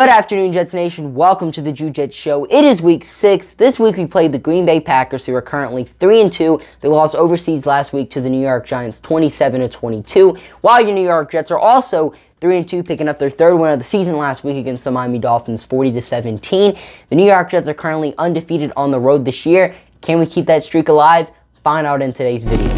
Good afternoon, Jets Nation. Welcome to the Jets Show. It is week 6. This week we played the Green Bay Packers, who are currently 3-2. They lost overseas last week to the New York Giants 27-22, while your New York Jets are also 3-2, picking up their third win of the season last week against the Miami Dolphins 40-17. The New York Jets are currently undefeated on the road this year. Can we keep that streak alive? Find out in today's video.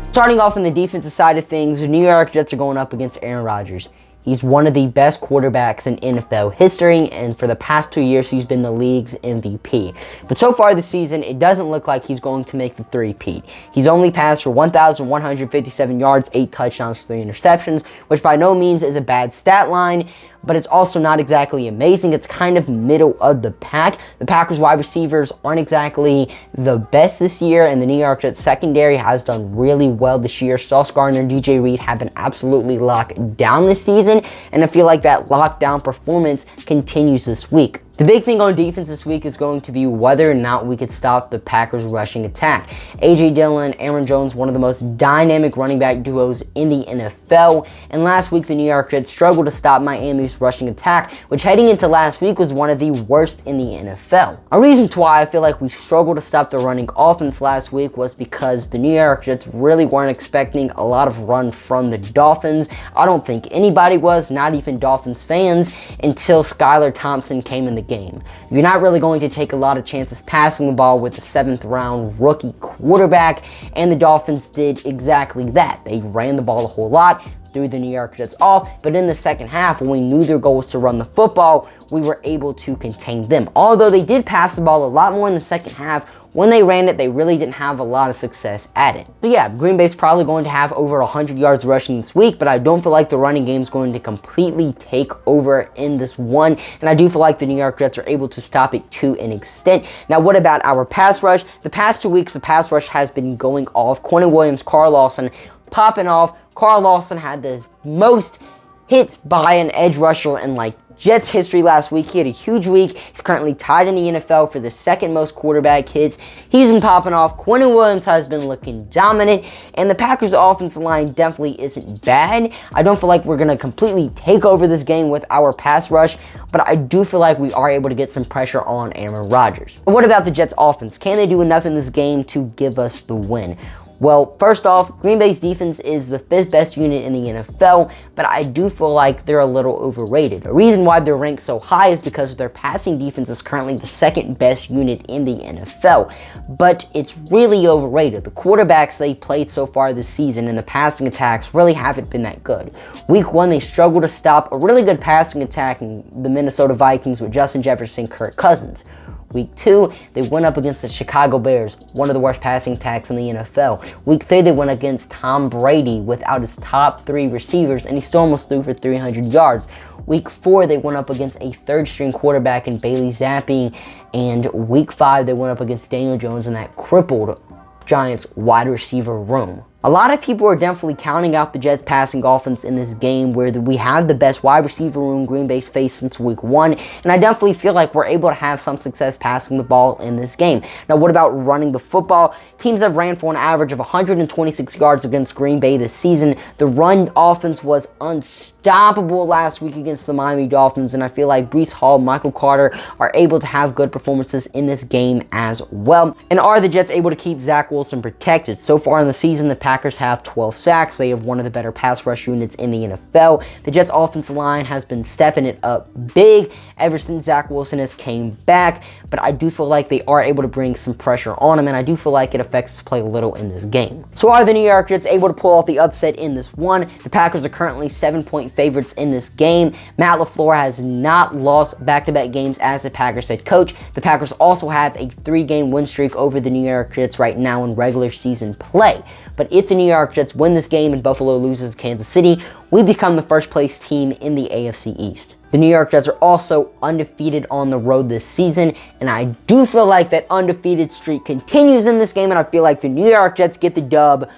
Starting off on the defensive side of things, the New York Jets are going up against Aaron Rodgers. He's one of the best quarterbacks in NFL history, and for the past 2 years, he's been the league's MVP. But so far this season, it doesn't look like he's going to make the three-peat. He's only passed for 1,157 yards, 8 touchdowns, 3 interceptions, which by no means is a bad stat line, but it's also not exactly amazing. It's kind of middle of the pack. The Packers wide receivers aren't exactly the best this year, and the New York Jets secondary has done really well this year. Sauce Gardner and DJ Reed have been absolutely locked down this season, and I feel like that lockdown performance continues this week. The big thing on defense this week is going to be whether or not we could stop the Packers' rushing attack. A.J. Dillon, Aaron Jones, one of the most dynamic running back duos in the NFL. And last week, the New York Jets struggled to stop Miami's rushing attack, which heading into last week was one of the worst in the NFL. A reason to why I feel like we struggled to stop the running offense last week was because the New York Jets really weren't expecting a lot of run from the Dolphins. I don't think anybody was, not even Dolphins fans, until Skylar Thompson came in the game. You're not really going to take a lot of chances passing the ball with the 7th round rookie quarterback, and the Dolphins did exactly that. They ran the ball a whole lot, threw the New York Jets off, but in the second half, when we knew their goal was to run the football, we were able to contain them. Although they did pass the ball a lot more in the second half, when they ran it, they really didn't have a lot of success at it. So yeah, Green Bay's probably going to have over 100 yards rushing this week, but I don't feel like the running game is going to completely take over in this one, and I do feel like the New York Jets are able to stop it to an extent. Now, what about our pass rush? The past 2 weeks, the pass rush has been going off. Quentin Williams, Carl Lawson popping off. Carl Lawson had the most hits by an edge rusher in Jets history last week. He had a huge week. He's currently tied in the NFL for the second most quarterback hits. He's been popping off. Quentin Williams has been looking dominant, and the Packers' offensive line definitely isn't bad. I don't feel like we're going to completely take over this game with our pass rush, but I do feel like we are able to get some pressure on Aaron Rodgers. But what about the Jets' offense? Can they do enough in this game to give us the win? Well, first off, Green Bay's defense is the 5th best unit in the NFL, but I do feel like they're a little overrated. The reason why they're ranked so high is because their passing defense is currently the 2nd best unit in the NFL, but it's really overrated. The quarterbacks they played so far this season and the passing attacks really haven't been that good. Week 1, they struggled to stop a really good passing attack in the Minnesota Vikings with Justin Jefferson, Kirk Cousins. Week 2, they went up against the Chicago Bears, one of the worst passing attacks in the NFL. Week 3, they went against Tom Brady without his top 3 receivers, and he still almost threw for 300 yards. Week 4, they went up against a 3rd-string quarterback in Bailey Zappi, and Week 5, they went up against Daniel Jones in that crippled Giants wide receiver room. A lot of people are definitely counting out the Jets passing offense in this game, where we have the best wide receiver room Green Bay's faced since week 1, and I definitely feel like we're able to have some success passing the ball in this game. Now, what about running the football? Teams have ran for an average of 126 yards against Green Bay this season. The run offense was unstoppable last week against the Miami Dolphins, and I feel like Breece Hall, Michael Carter are able to have good performances in this game as well. And are the Jets able to keep Zach Wilson protected? So far in the season, the Packers have 12 sacks. They have one of the better pass rush units in the NFL. The Jets' offensive line has been stepping it up big ever since Zach Wilson has came back, but I do feel like they are able to bring some pressure on him, and I do feel like it affects his play a little in this game. So are the New York Jets able to pull off the upset in this one? The Packers are currently 7-point favorites in this game. Matt LaFleur has not lost back-to-back games as the Packers head coach. The Packers also have a 3-game win streak over the New York Jets right now in regular season play. But if the New York Jets win this game and Buffalo loses to Kansas City, we become the first place team in the AFC East. The New York Jets are also undefeated on the road this season, and I do feel like that undefeated streak continues in this game, and I feel like the New York Jets get the dub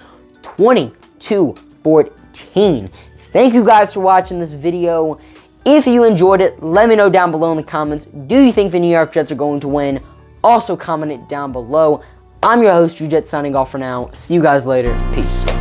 20-14. Thank you guys for watching this video. If you enjoyed it, let me know down below in the comments. Do you think the New York Jets are going to win? Also comment it down below. I'm your host, Drew Jet, signing off for now. See you guys later. Peace.